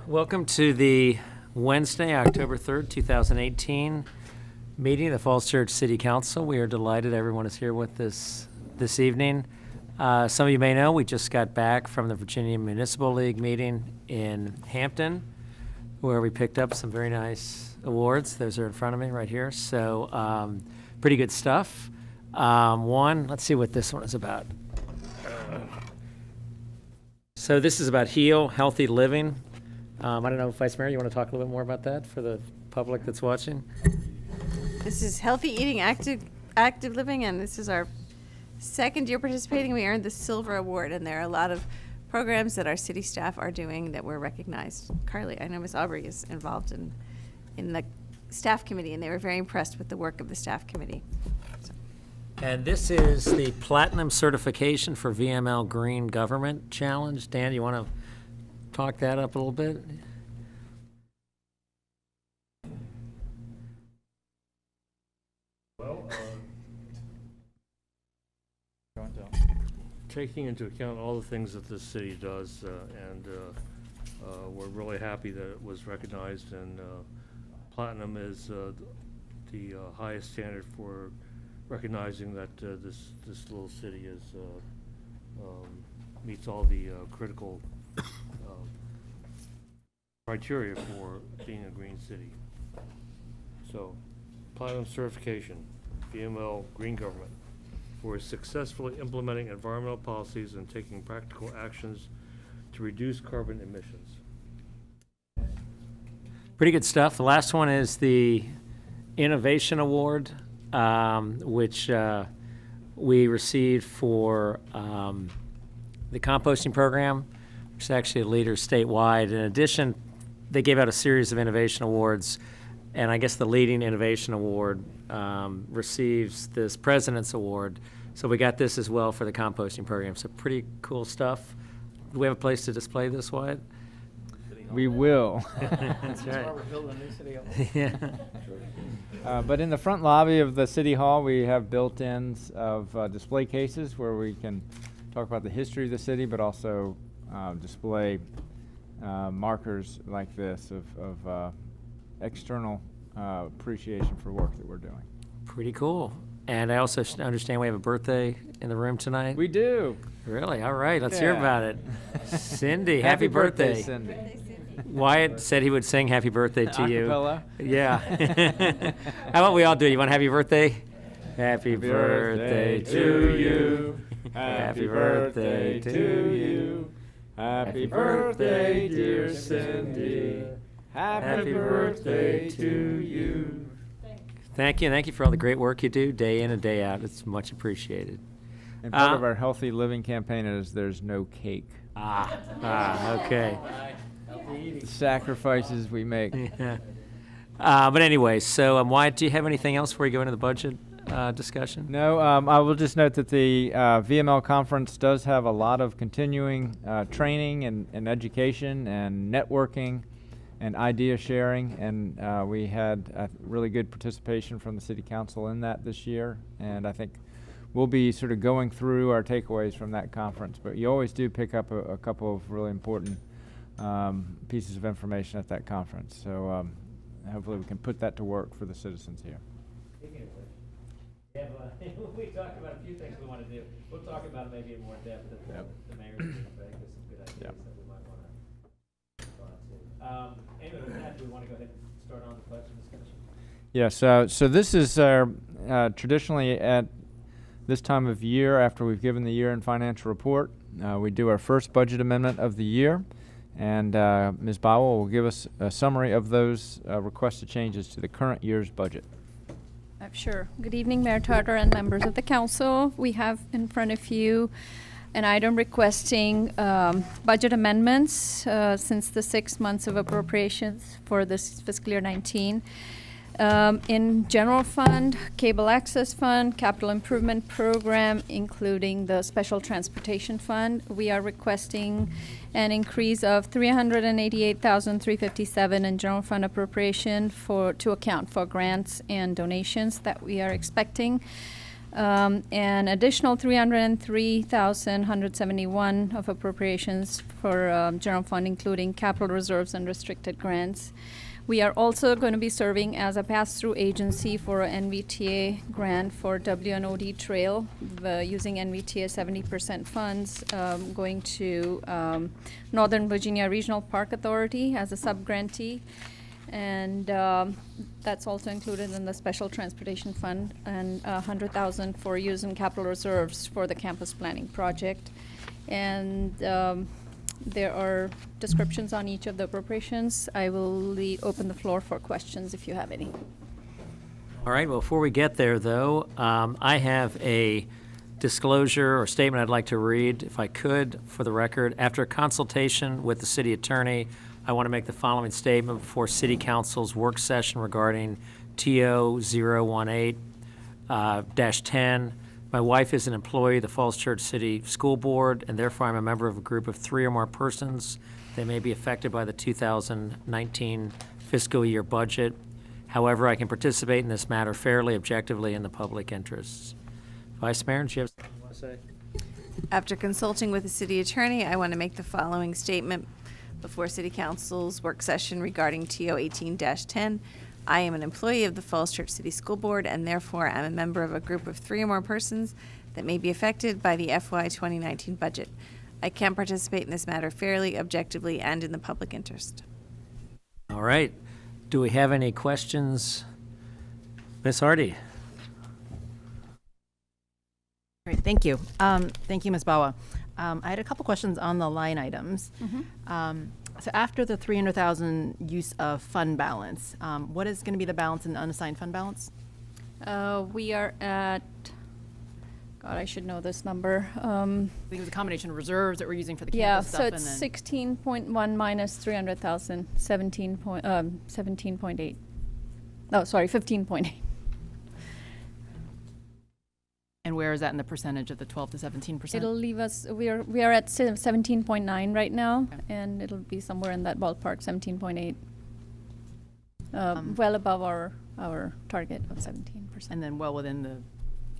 Welcome to the Wednesday, October 3rd, 2018 meeting of the Falls Church City Council. We are delighted everyone is here with us this evening. Some of you may know we just got back from the Virginia Municipal League meeting in Hampton, where we picked up some very nice awards. Those are in front of me right here. So pretty good stuff. Let's see what this one is about. So this is about HEAL, Healthy Living. I don't know, Vice Mayor, you want to talk a little bit more about that for the public that's watching? This is Healthy Eating, Active Living, and this is our second year participating. We earned the Silver Award, and there are a lot of programs that our city staff are doing that were recognized. Carly, I know Ms. Aubrey is involved in the staff committee, and they were very impressed with the work of the staff committee. And this is the Platinum Certification for VML Green Government Challenge. Dan, you want to talk that up a little bit? Well, taking into account all the things that this city does, and we're really happy that it was recognized, and Platinum is the highest standard for recognizing that this little city is meets all the critical criteria for being a green city. So, Platinum certification, VML Green Government, for successfully implementing environmental policies and taking practical actions to reduce carbon emissions. Pretty good stuff. The last one is the Innovation Award, which we received for the composting program, which is actually a leader statewide. In addition, they gave out a series of innovation awards, and I guess the leading innovation award receives this President's Award. So we got this as well for the composting program. So pretty cool stuff. Do we have a place to display this, Wyatt? We will. That's right. We're building a new city hall. Yeah. But in the front lobby of the City Hall, we have built-ins of display cases where we can talk about the history of the city, but also display markers like this of external appreciation for work that we're doing. Pretty cool. And I also understand we have a birthday in the room tonight. We do. Really? All right. Let's hear Yeah. about it. Cindy, happy birthday. Cindy. Wyatt said he would sing happy birthday to you. Acapella. Yeah. How about we all do it? You want happy birthday? Happy birthday to you. Happy birthday to you. Happy birthday, dear Cindy. Happy birthday to you. Thank you. Thank you for all the great work you do day in and day out. It's much appreciated. And part of our healthy living campaign is there's no cake. Okay. The sacrifices we make. Yeah. But anyway, so Wyatt, do you have anything else before we go into the budget discussion? No, I will just note that the VML conference does have a lot of continuing training and education and networking and idea sharing, and we had a really good participation from the City Council in that this year, and I think we'll be sort of going through our takeaways from that conference, but you always do pick up a couple of really important pieces of information at that conference, so hopefully we can put that to work for the citizens here. We talked about a few things we want to do. We'll talk about it maybe in more depth at the mayor's meeting, but I think there's some good ideas that we might want to go on to. Anyway, with that, do we want to go ahead and start on the budget discussion? Yes, so this is traditionally at this time of year, after we've given the year-end financial report, we do our first budget amendment of the year, and Ms. Bowell will give us a summary of those requested changes to the current year's budget. Sure. Good evening, Mayor Tartar and members of the council. We have in front of you an item requesting budget amendments since the 6 months of appropriations for this fiscal year 19. In general fund, cable access fund, capital improvement program, including the special transportation fund, we are requesting an increase of $388,357 in general fund appropriation to account for grants and donations that we are expecting. An additional 303,171 of appropriations for general fund, including capital reserves and restricted grants. We are also going to be serving as a pass-through agency for a NVTA grant for WNOD Trail, using NVTA 70% funds, going to Northern Virginia Regional Park Authority as a sub-grantee. And that's also included in the Special Transportation Fund, and $100,000 for use in capital reserves for the campus planning project. And there are descriptions on each of the appropriations. I will open the floor for questions if you have any. All right, well, before we get there, though, I have a disclosure or statement I'd like to read, if I could, for the record. After consultation with the city attorney, I want to make the following statement before City Council's work session regarding TO 018-10. My wife is an employee of the Falls Church City School Board, and therefore I'm a member of a group of 3 or more persons that may be affected by the 2019 fiscal year budget. However, I can participate in this matter fairly, objectively, in the public interests. Vice Mayor, do you have something you want to say? After consulting with the city attorney, I want to make the following statement before City Council's work session regarding TO 18-10. I am an employee of the Falls Church City School Board, and therefore am a member of a group of 3 or more persons that may be affected by the FY 2019 budget. I can participate in this matter fairly, objectively, and in the public interest. All right. Do we have any questions? Ms. Hardy? Great, thank you. Thank you, Ms. Bawa. I had a couple questions on the line items. So after the 300,000 use of fund balance, what is going to be the balance in unassigned fund balance? We are at, God, I should know this number. I think it was a combination of reserves that we're using for the Yeah, campus so stuff, it's and then 16.1 minus 300,000, 17.8. Oh, sorry, 15.8. and where is that in the percentage of the 12 to 17%? It'll leave us, we are at 17.9 right now, Okay. and it'll be somewhere in that ballpark, 17.8. Well above our target of 17%. and then well within the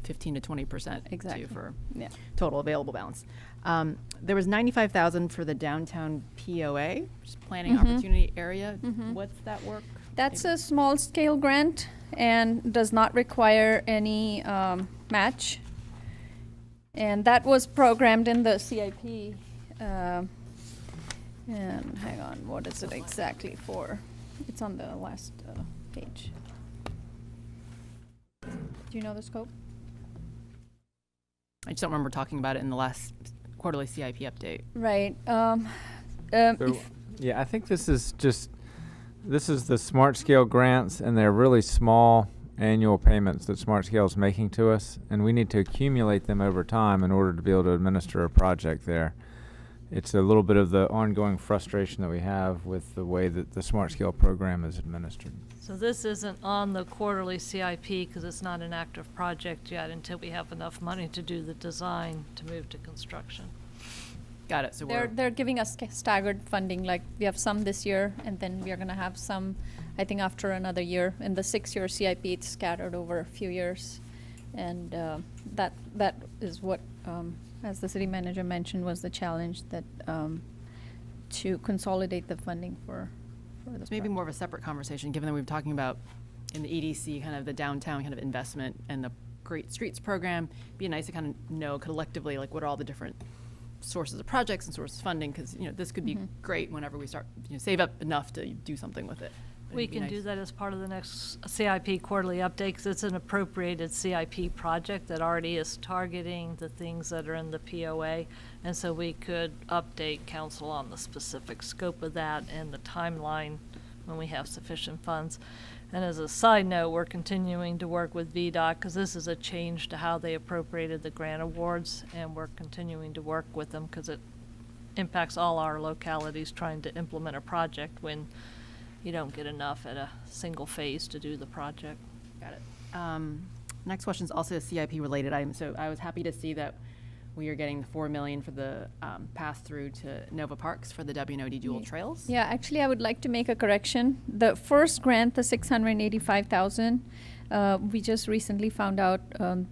15 to 20% Exactly. too for Yeah. total available balance. There was 95,000 for the downtown POA, which is Planning Opportunity Area. What's that work? That's a small scale grant and does not require any match. And that was programmed in the CIP. And hang on, what is it exactly for? It's on the last page. Do you know the scope? I just don't remember talking about it in the last quarterly CIP update. Right. So, If- yeah, I think this is the Smart Scale grants, and they're really small annual payments that Smart Scale is making to us, and we need to accumulate them over time in order to be able to administer a project there. It's a little bit of the ongoing frustration that we have with the way that the Smart Scale program is administered. So this isn't on the quarterly CIP because it's not an active project yet until we have enough money to do the design to move to construction. Got it. So they're giving us staggered funding, like we have some this year, and then we are gonna have some, I think, after another year. In the 6-year CIP, it's scattered over a few years. And that is what, as the city manager mentioned, was the challenge, that to consolidate the funding for this maybe project. more of a separate conversation, given that we've been talking about in the EDC kind of the downtown kind of investment and the Great Streets program. Be nice to kind of know collectively like what are all the different sources of projects and sources of funding, because this could be great whenever we start save up enough to do something with it. But We it'd be can do nice. that as part of the next CIP quarterly update because it's an appropriated CIP project that already is targeting the things that are in the POA. And so we could update council on the specific scope of that and the timeline when we have sufficient funds. And as a side note, we're continuing to work with VDOT because this is a change to how they appropriated the grant awards, and we're continuing to work with them because it impacts all our localities trying to implement a project when you don't get enough at a single phase to do the project. Got it. Next question is also a CIP related item. So I was happy to see that we are getting the $4 million for the pass through to Nova Parks for the WNOD dual trails. Yeah, actually, I would like to make a correction. The first grant, the 685,000, We just recently found out,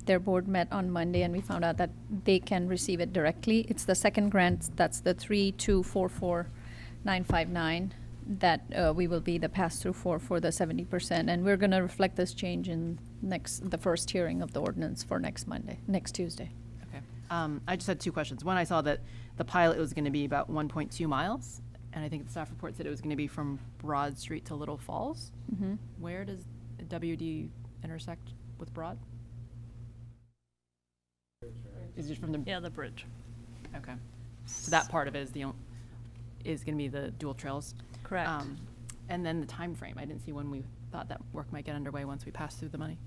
their board met on Monday, and we found out that they can receive it directly. It's the second grant, that's the 3244959, that we will be the pass-through for the 70%. And we're going to reflect this change in the first hearing of the ordinance for next Tuesday. Okay. I just had two questions. One, I saw that the pilot was going to be about 1.2 miles, and I think the staff report said it was going to be from Broad Street to Little Falls. Mm-hmm. Where does WD intersect with Broad? Is it from the? Yeah, the bridge. Okay. So that part of it is going to be the dual trails. Correct. And then the time frame. I didn't see when we thought that work might get underway once we pass through the money.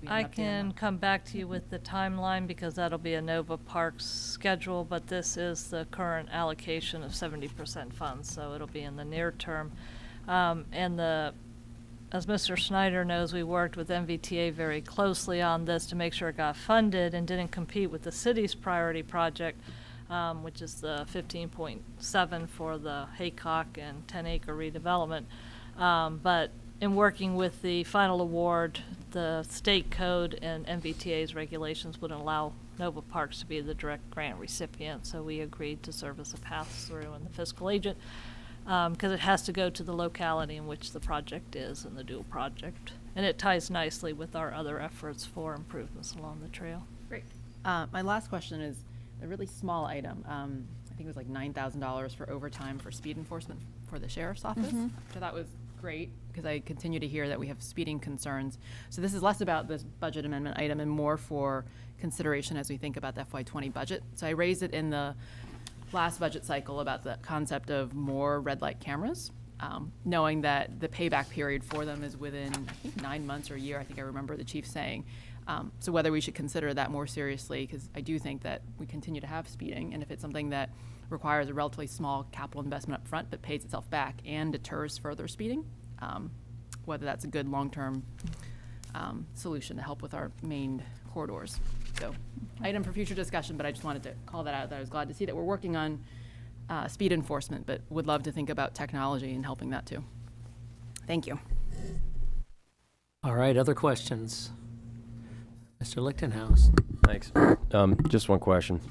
We have I an update on can that? come back to you with the timeline because that'll be a Nova Parks schedule, but this is the current allocation of 70% funds, so it'll be in the near term. As Mr. Snyder knows, we worked with MVTA very closely on this to make sure it got funded and didn't compete with the city's priority project, which is the 15.7 for the Haycock and 10-acre redevelopment. But in working with the final award, the state code and MVTA's regulations would allow Nova Parks to be the direct grant recipient, so we agreed to serve as a pass-through and the fiscal agent, because it has to go to the locality in which the project is and the dual project. And it ties nicely with our other efforts for improvements along the trail. Great. My last question is a really small item. I think it was like $9,000 for overtime for speed enforcement for the sheriff's office, which I thought was great because I continue to hear that we have speeding concerns. So this is less about this budget amendment item and more for consideration as we think about the FY20 budget. So I raised it in the last budget cycle about the concept of more red light cameras, knowing that the payback period for them is within, I think, 9 months or a year. I think I remember the chief saying. So whether we should consider that more seriously, because I do think that we continue to have speeding, and if it's something that requires a relatively small capital investment up front but pays itself back and deters further speeding, whether that's a good long-term solution to help with our main corridors. So item for future discussion, but I just wanted to call that out. That I was glad to see that we're working on speed enforcement, but would love to think about technology and helping that too. Thank you. All right, other questions? Mr. Lichtenhouse. Thanks. Just one question.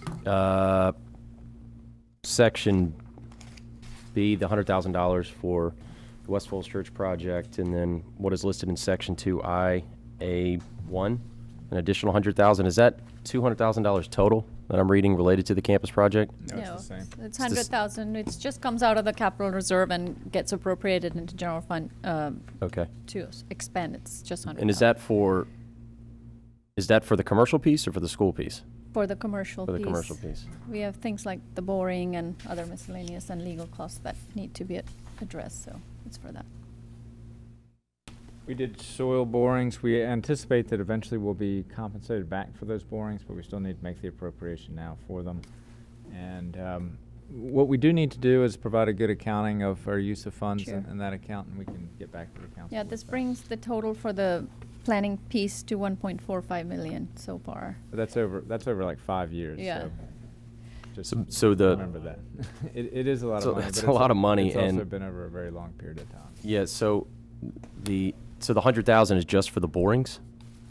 Section B, the $100,000 for the West Falls Church project, and then what is listed in Section 2I, A1, an additional $100,000. Is that $200,000 total that I'm reading related to the campus project? No, it's the same. It's the s- 100,000. It just comes out of the capital reserve and gets appropriated into general fund Okay. to expand. It's just 100,000. And is that for the commercial piece or for the school piece? For the commercial For the piece. commercial piece. We have things like the boring and other miscellaneous and legal costs that need to be addressed, so it's for that. We did soil borings. We anticipate that eventually we'll be compensated back for those borings, but we still need to make the appropriation now for them. And what we do need to do is provide a good accounting of our use of funds Sure. in that account, and we can get back to the council. Yeah, with this that. brings the total for the planning piece to 1.45 million so far. But that's over like 5 years. Yeah. So just So the remember that. It is a lot So of money. that's but a lot of money, It's also and- been over a very long period of time. yeah. So the 100,000 is just for the borings.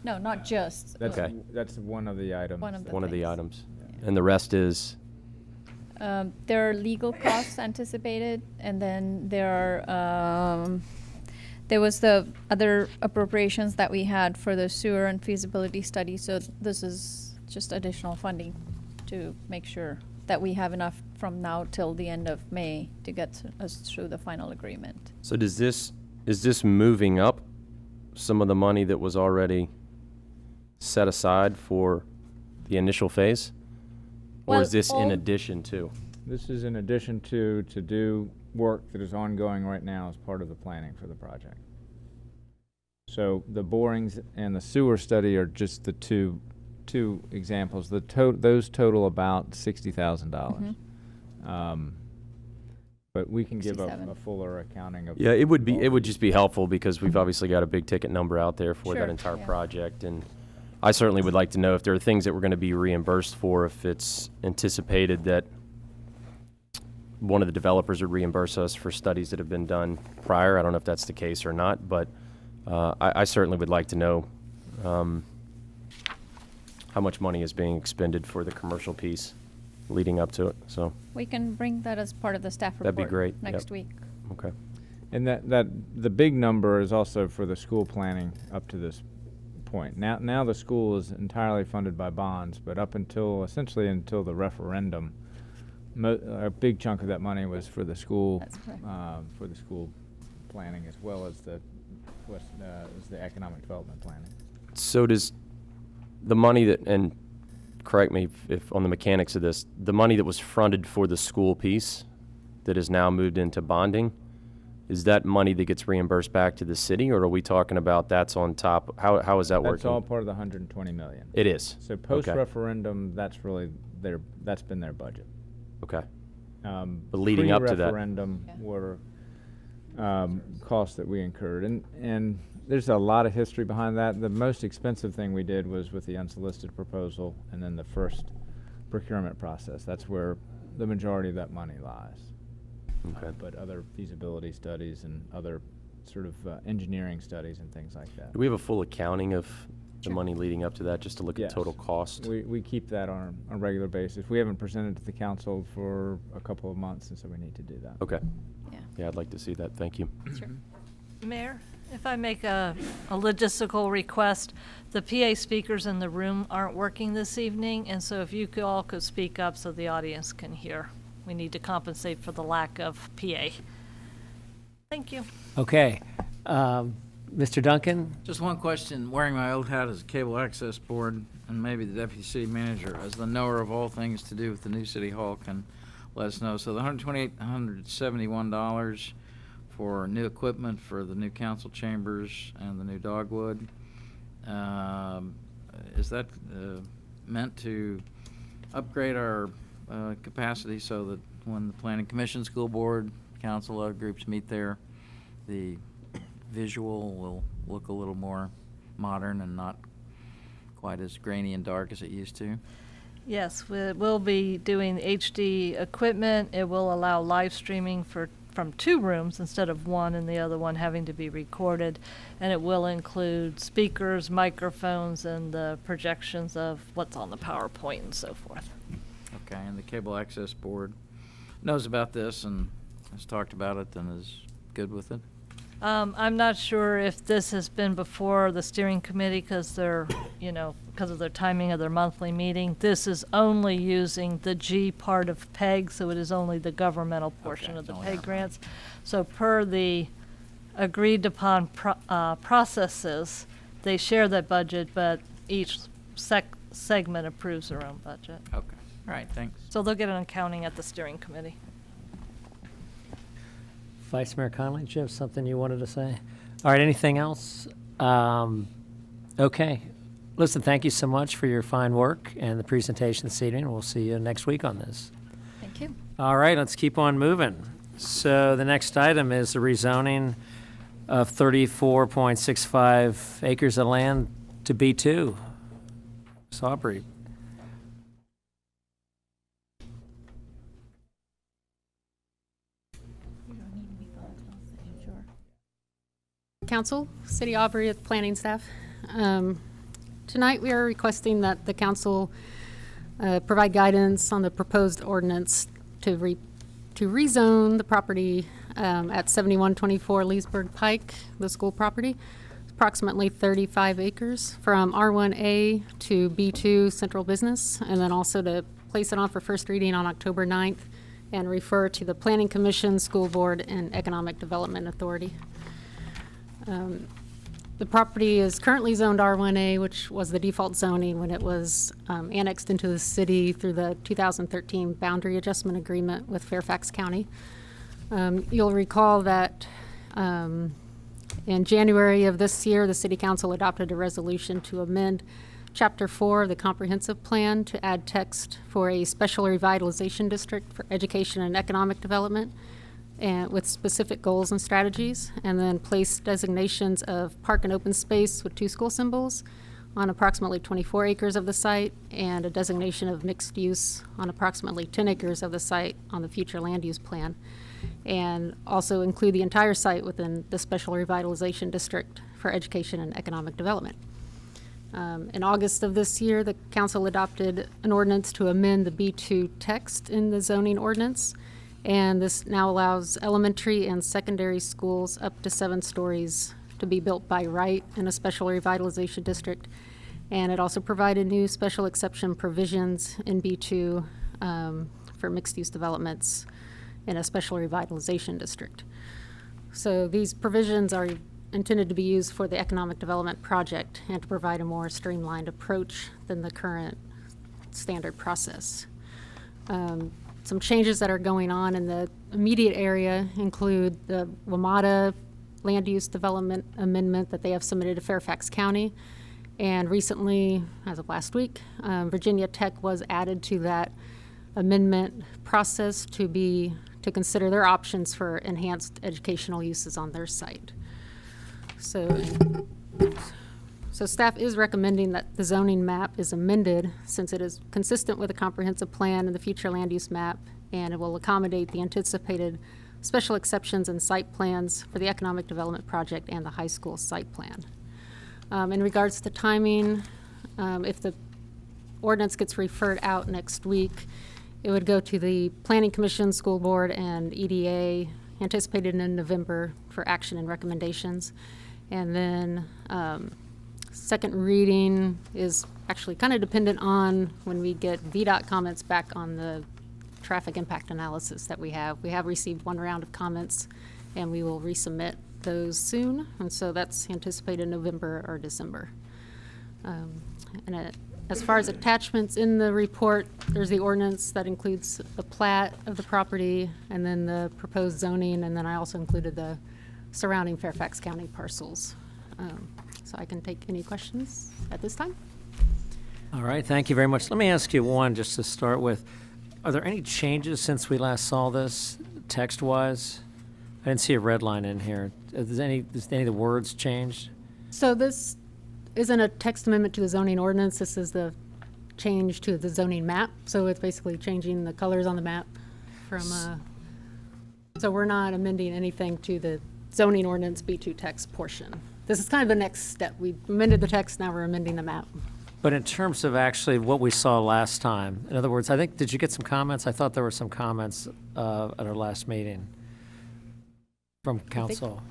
No, not just. That's Okay. that's one of the items. One of that- One of the things. items, Yeah. and the rest is. There are legal costs anticipated, and then there was the other appropriations that we had for the sewer and feasibility study, so this is just additional funding to make sure that we have enough from now till the end of May to get us through the final agreement. So is this moving up some of the money that was already set aside for the initial phase? Or Well, is this in all- addition to? This is in addition to do work that is ongoing right now as part of the planning for the project. So the borings and the sewer study are just the two examples. Those total about $60,000. But we can give 67. Mm-hmm. a fuller accounting of. Yeah, it would all just be helpful because we've obviously got a big ticket number out there for that Sure, entire yeah. project. And I certainly would like to know if there are things that we're going to be reimbursed for, if it's anticipated that one of the developers would reimburse us for studies that have been done prior. I don't know if that's the case or not, but I certainly would like to know how much money is being expended for the commercial piece leading up to it, so, We can bring that as part of the staff report. That'd be great, Next yep. week. okay. And that the big number is also for the school planning up to this point. Now the school is entirely funded by bonds, but up until, essentially until the referendum, a big chunk of that money was for the school, That's correct. for the school planning as well as the economic development planning. So does the money that, and correct me if on the mechanics of this, the money that was fronted for the school piece that is now moved into bonding, is that money that gets reimbursed back to the city, or are we talking about that's on top? How is that working? That's all part of the 120 million. It is? So Okay. post-referendum, that's really that's been their budget. Okay. But leading up to that- Pre-referendum were costs that we incurred. And there's a lot of history behind that. The most expensive thing we did was with the unsolicited proposal and then the first procurement process. That's where the majority of that money lies. Okay. But other feasibility studies and other sort of engineering studies and things like that. Do we have a full accounting of the money leading up to that, just to look Yes. at total cost? We keep that on a regular basis. We haven't presented to the council for a couple of months, and so we need to do that. Okay. Yeah. Yeah, I'd like to see that. Thank you. Sure. Mayor, if I make a logistical request, the PA speakers in the room aren't working this evening, and so if you all could speak up so the audience can hear. We need to compensate for the lack of PA. Thank you. Okay. Mr. Duncan? Just one question, wearing my old hat as a cable access board, and maybe the deputy city manager, as the knower of all things to do with the new city hall, can let us know. So the $171 for new equipment for the new council chambers and the new dogwood, is that meant to upgrade our capacity so that when the planning commission, school board, council, other groups meet there, the visual will look a little more modern and not quite as grainy and dark as it used to? Yes, we'll be doing HD equipment. It will allow live streaming from 2 rooms instead of 1, and the other one having to be recorded. And it will include speakers, microphones, and the projections of what's on the PowerPoint and so forth. Okay, and the cable access board knows about this and has talked about it and is good with it? I'm not sure if this has been before the steering committee because they're, because of their timing of their monthly meeting. This is only using the G part of PEG, so it is only the governmental portion Okay, of the it's only PEG our grants. So per the agreed upon processes, they share that budget, but each segment approves their own budget. Okay, all right, thanks. So they'll get an accounting at the steering committee. Vice Mayor Conley, do you have something you wanted to say? All right, anything else? Okay. Listen, thank you so much for your fine work and the presentation this evening. We'll see you next week on this. Thank you. All right, let's keep on moving. So the next item is the rezoning of 34.65 acres of land to B2. Aubrey. Council, City Aubrey with planning staff. Tonight we are requesting that the council provide guidance on the proposed ordinance to rezone the property at 7124 Leesburg Pike, the school property, approximately 35 acres, from R1A to B2 Central Business, and then also to place it on for first reading on October 9th and refer to the Planning Commission, School Board, and Economic Development Authority. The property is currently zoned R1A, which was the default zoning when it was annexed into the city through the 2013 Boundary Adjustment Agreement with Fairfax County. You'll recall that in January of this year, the City Council adopted a resolution to amend Chapter 4 of the Comprehensive Plan to add text for a special revitalization district for education and economic development, and with specific goals and strategies, and then place designations of park and open space with 2 school symbols on approximately 24 acres of the site, and a designation of mixed use on approximately 10 acres of the site on the future land use plan, and also include the entire site within the special revitalization district for education and economic development. In August of this year, the council adopted an ordinance to amend the B2 text in the zoning ordinance. And this now allows elementary and secondary schools up to 7 stories to be built by right in a special revitalization district. And it also provided new special exception provisions in B2 for mixed-use developments in a special revitalization district. So these provisions are intended to be used for the economic development project and to provide a more streamlined approach than the current standard process. Some changes that are going on in the immediate area include the WMATA land use development amendment that they have submitted to Fairfax County. And recently, as of last week, Virginia Tech was added to that amendment process to consider their options for enhanced educational uses on their site. So staff is recommending that the zoning map is amended since it is consistent with the comprehensive plan and the future land use map, and it will accommodate the anticipated special exceptions and site plans for the economic development project and the high school site plan. In regards to timing, if the ordinance gets referred out next week, it would go to the Planning Commission, School Board, and EDA, anticipated in November for action and recommendations. And then second reading is actually kind of dependent on when we get VDOT comments back on the traffic impact analysis that we have. We have received 1 round of comments, and we will resubmit those soon. And so that's anticipated November or December. As far as attachments in the report, there's the ordinance that includes the plat of the property and then the proposed zoning, and then I also included the surrounding Fairfax County parcels. So I can take any questions at this time. All right, thank you very much. Let me ask you one just to start with. Are there any changes since we last saw this, text-wise? I didn't see a red line in here. Has any of the words changed? So this isn't a text amendment to the zoning ordinance. This is the change to the zoning map. So it's basically changing the colors on the map from, so we're not amending anything to the zoning ordinance B2 text portion. This is kind of the next step. We amended the text, now we're amending the map. But in terms of actually what we saw last time, in other words, I think, did you get some comments? I thought there were some comments at our last meeting from council.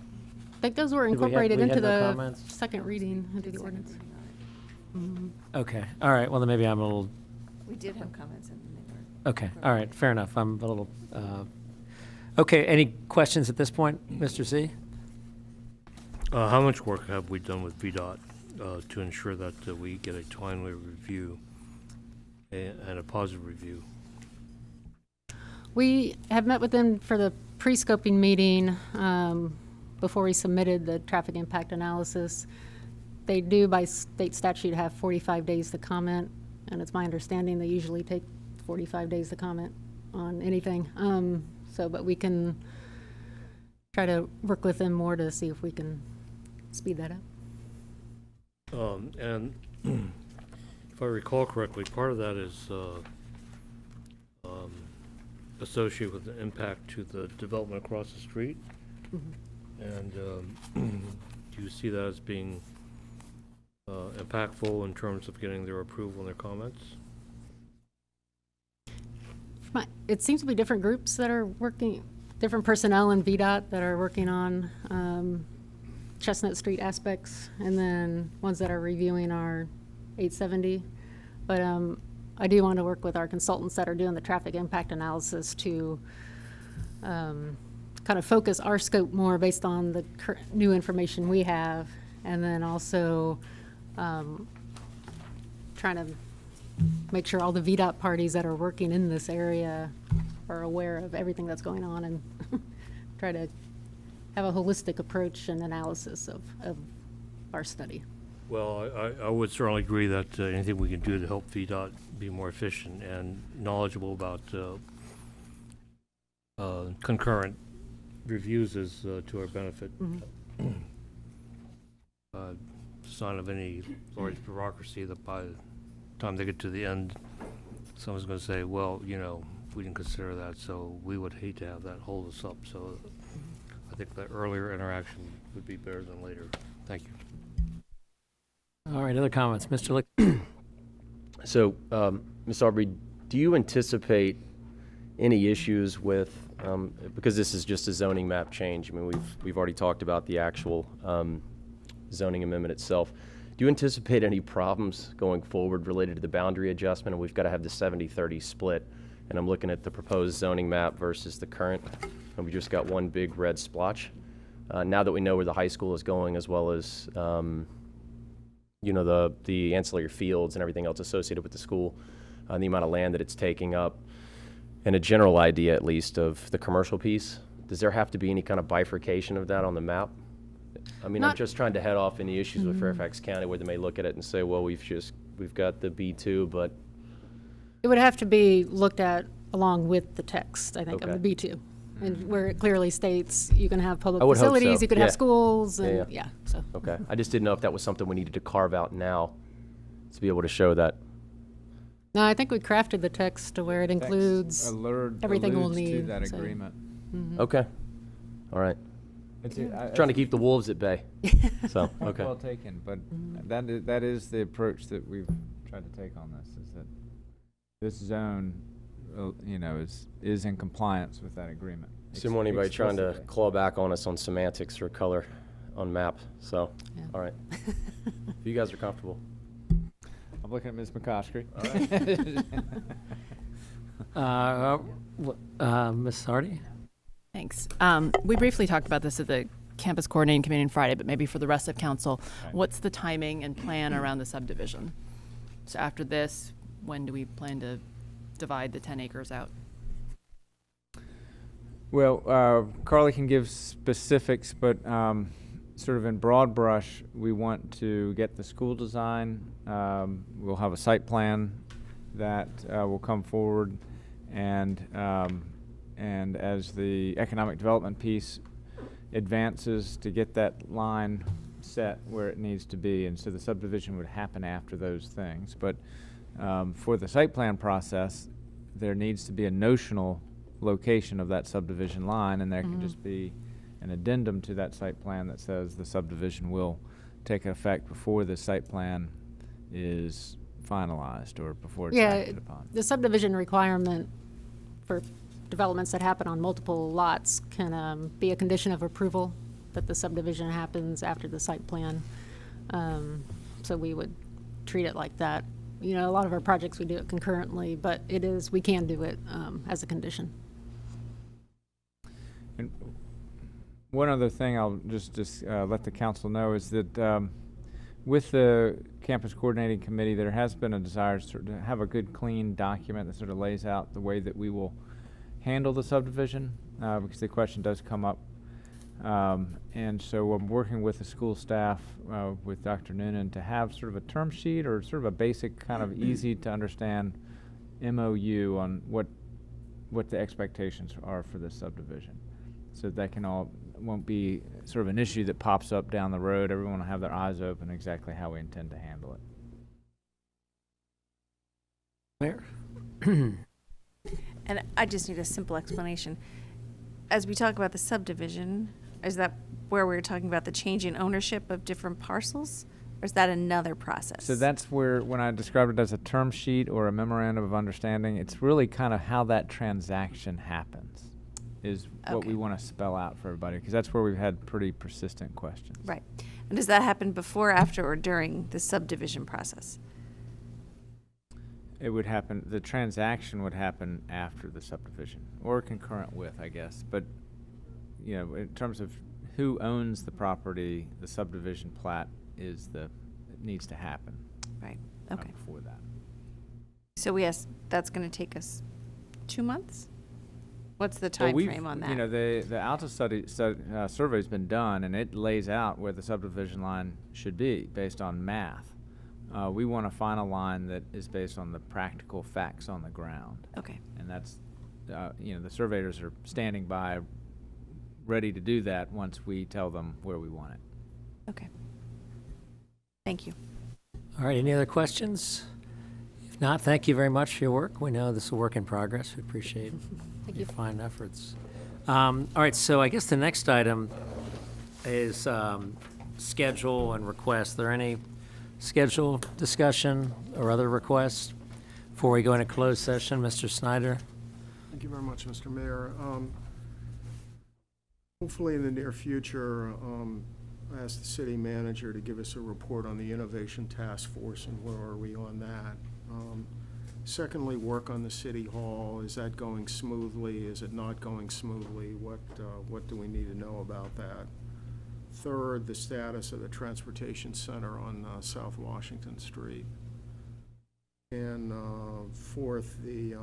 I think those were Did we have- incorporated we had into no the comments? second reading into the ordinance. Okay, all right, well, then maybe I'm a little, We did have comments and they were. okay, all right, fair enough. I'm a little, okay, any questions at this point, Mr. Z? How much work have we done with VDOT to ensure that we get a timely review and a positive review? We have met with them for the pre-scoping meeting before we submitted the traffic impact analysis. They do, by state statute, have 45 days to comment, and it's my understanding they usually take 45 days to comment on anything. But we can try to work with them more to see if we can speed that up. And if I recall correctly, part of that is associated with the impact to the development across the street. And do you see that as being impactful in terms of getting their approval and their comments? It seems to be different groups that are working, different personnel in VDOT that are working on Chestnut Street aspects, and then ones that are reviewing our 870. But I do want to work with our consultants that are doing the traffic impact analysis to kind of focus our scope more based on the new information we have, and then also trying to make sure all the VDOT parties that are working in this area are aware of everything that's going on, and try to have a holistic approach and analysis of our study. Well, I would certainly agree that anything we can do to help VDOT be more efficient and knowledgeable about concurrent reviews is to our benefit. Sign of any large bureaucracy that by the time they get to the end, someone's going to say, well, you know, we didn't consider that, so we would hate to have that hold us up. So I think that earlier interaction would be better than later. Thank you. All right, other comments? Mr. Lick? So, Ms. Aubrey, do you anticipate any issues with, because this is just a zoning map change, I mean, we've already talked about the actual zoning amendment itself. Do you anticipate any problems going forward related to the boundary adjustment? And we've got to have the 70-30 split. And I'm looking at the proposed zoning map versus the current, and we just got one big red splotch. Now that we know where the high school is going, as well as you know, the ancillary fields and everything else associated with the school, the amount of land that it's taking up, and a general idea, at least, of the commercial piece, does there have to be any kind of bifurcation of that on the map? I mean, I'm Not- just trying to head off any issues with Fairfax County where they may look at it and say, well, we've got the B2, but It would have to be looked at along with the text, I think, of Okay. the B2. And where it clearly states you can have public I would hope facilities, so, you could yeah. have schools, Yeah, and, yeah. yeah, so. okay. I just didn't know if that was something we needed to carve out now to be able to show that. No, I think we crafted the text to where it includes everything we'll alludes to need, that so. agreement. Okay. All right. Trying to keep the wolves at bay. So, okay. Well taken, but that is the approach that we've tried to take on this, is that this zone, you know, is in compliance with that agreement. Didn't want anybody trying to Explicitly. claw back on us on semantics or color on map, so, Yeah. all right. If you guys are comfortable. I'm looking at Ms. McCoskey. Ms. Hardy? Thanks. We briefly talked about this at the campus coordinating committee on Friday, but maybe for the rest of council, Right. what's the timing and plan around the subdivision? So after this, when do we plan to divide the 10 acres out? Well, Carly can give specifics, but sort of in broad brush, we want to get the school design. We'll have a site plan that will come forward, and as the economic development piece advances, to get that line set where it needs to be, and so the subdivision would happen after those things. But for the site plan process, there needs to be a notional location of that subdivision line, and there can just be an addendum to that site plan that says the subdivision will take effect before the site plan is finalized or before it's Yeah, acted upon. the subdivision requirement for developments that happen on multiple lots can be a condition of approval, that the subdivision happens after the site plan. So we would treat it like that. You know, a lot of our projects, we do it concurrently, but we can do it as a condition. And one other thing I'll just let the council know is that with the campus coordinating committee, there has been a desire to have a good, clean document that sort of lays out the way that we will handle the subdivision, because the question does come up. And so I'm working with the school staff, with Dr. Noonan, to have sort of a term sheet or sort of a basic kind of easy to understand MOU on what the expectations are for this subdivision. So that won't be sort of an issue that pops up down the road. Everyone will have their eyes open exactly how we intend to handle it. Mayor? And I just need a simple explanation. As we talk about the subdivision, is that where we're talking about the change in ownership of different parcels? Or is that another process? So that's where, when I described it as a term sheet or a memorandum of understanding, it's really kind of how that transaction happens is what Okay. we want to spell out for everybody, because that's where we've had pretty persistent questions. Right. And does that happen before, after, or during the subdivision process? It would happen, the transaction would happen after the subdivision, or concurrent with, I guess. But, you know, in terms of who owns the property, the subdivision plat it needs to happen. Right, not okay. Before that. So that's going to take us 2 months? What's the Well, time we've- frame on that? You know, the Alta survey's been done, and it lays out where the subdivision line should be based on math. We want a final line that is based on the practical facts on the ground. Okay, And that's, you know, the surveyors are standing by, ready to do that once we tell them where we want it. okay. Thank you. All right, any other questions? If not, thank you very much for your work. We know this is a work in progress. We appreciate your fine efforts. All right, so I guess the next item is schedule and requests. Are there any schedule discussion or other requests before we go into closed session? Mr. Snyder? Thank you very much, Mr. Mayor. Hopefully in the near future, I asked the city manager to give us a report on the Innovation Task Force and where are we on that. Secondly, work on the city hall. Is that going smoothly? Is it not going smoothly? What do we need to know about that? Third, the status of the transportation center on South Washington Street. And fourth, a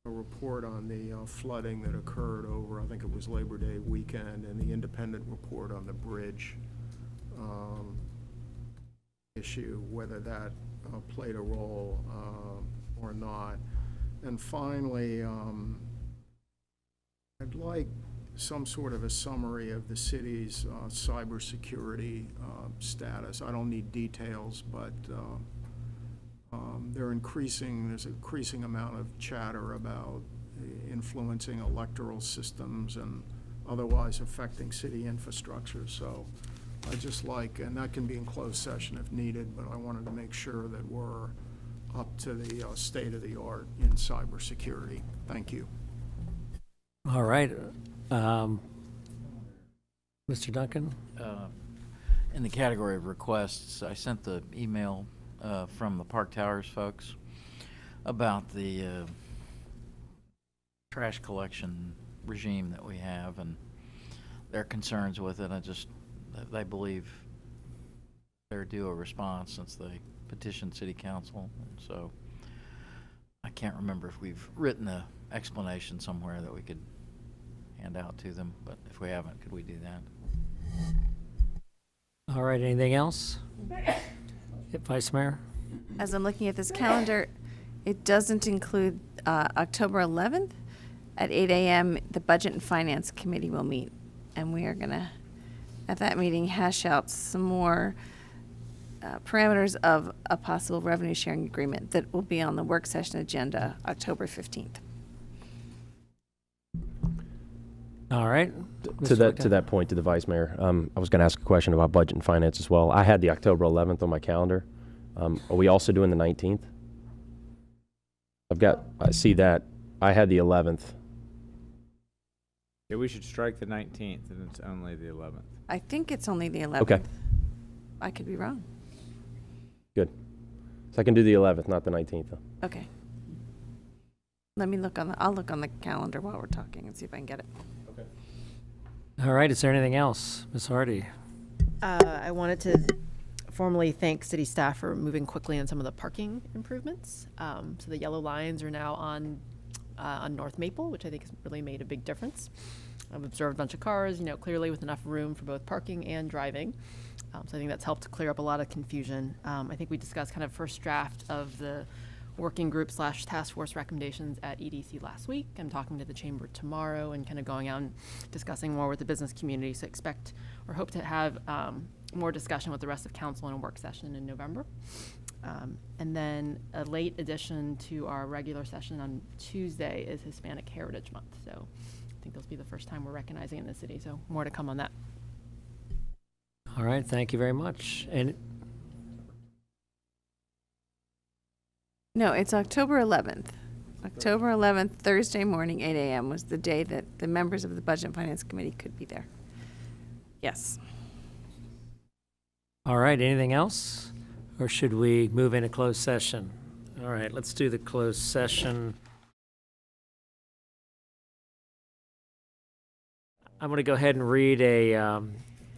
report on the flooding that occurred over, I think it was Labor Day weekend, and the independent report on the bridge issue, whether that played a role or not. And finally, I'd like some sort of a summary of the city's cybersecurity status. I don't need details, but there's an increasing amount of chatter about influencing electoral systems and otherwise affecting city infrastructure. So I just like, and that can be in closed session if needed, but I wanted to make sure that we're up to the state of the art in cybersecurity. Thank you. All right. Mr. Duncan? In the category of requests, I sent the email from the Park Towers folks about the trash collection regime that we have and their concerns with it. They believe they're due a response since they petitioned City Council. And so I can't remember if we've written an explanation somewhere that we could hand out to them, but if we haven't, could we do that? All right, anything else? Vice Mayor? As I'm looking at this calendar, it doesn't include October 11th at 8 a.m. The Budget and Finance Committee will meet, and we are going to, at that meeting, hash out some more parameters of a possible revenue sharing agreement that will be on the work session agenda October 15th. All right. To that point, to the Vice Mayor, I was going to ask a question about budget and finance as well. I had the October 11th on my calendar. Are we also doing the 19th? I see that. I had the 11th. Yeah, we should strike the 19th, and it's only the 11th. I think it's only the 11th. Okay. I could be wrong. Good. So I can do the 11th, not the 19th, though. Okay. Let me look I'll look on the calendar while we're talking and see if I can get it. All right, is there anything else? Ms. Hardy? I wanted to formally thank city staff for moving quickly on some of the parking improvements. So the yellow lines are now on North Maple, which I think has really made a big difference. I've observed a bunch of cars, clearly with enough room for both parking and driving. So I think that's helped to clear up a lot of confusion. I think we discussed kind of first draft of the working group / task force recommendations at EDC last week. I'm talking to the chamber tomorrow and kind of going out and discussing more with the business community. So expect or hope to have more discussion with the rest of council in a work session in November. And then a late addition to our regular session on Tuesday is Hispanic Heritage Month. So I think this will be the first time we're recognizing it in the city. So more to come on that. All right, thank you very much. And No, it's October 11th. October 11th, Thursday morning, 8 a.m. was the day that the members of the Budget and Finance Committee could be there. Yes. all right, anything else? Or should we move into closed session? All right, let's do the closed session. I'm going to go ahead and read a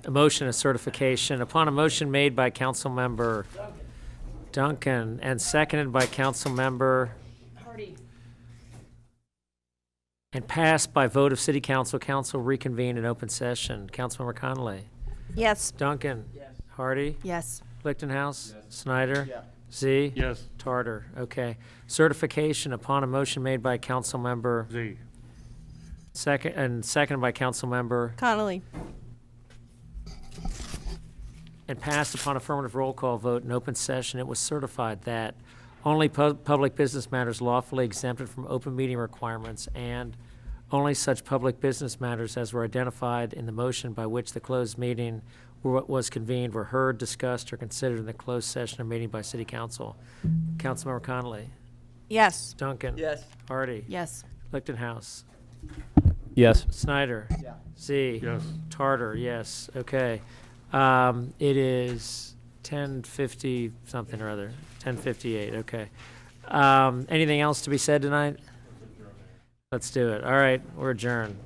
motion of certification. Upon a motion made by Councilmember Duncan and seconded by Councilmember Hardy. and passed by vote of City Council, council reconvened in open session. Councilmember Connolly? Yes. Duncan? Hardy? Yes. Lichtenhouse? Snyder? Z? Yes. Tarter. Okay. Certification upon a motion made by Councilmember Z. seconded by Councilmember Connolly. and passed upon affirmative roll call vote in open session, it was certified that only public business matters lawfully exempted from open meeting requirements and only such public business matters as were identified in the motion by which the closed meeting what was convened were heard, discussed, or considered in the closed session or meeting by city council. Councilmember Connolly, Yes. Duncan. Yes. Hardy. Yes. Lichtenhouse, Yes. Snyder. Yeah. Z. Yes. Tarter, yes, okay. It is 10:50 something or other, 10:58, okay. Anything else to be said tonight? Let's do it. All right, we're adjourned.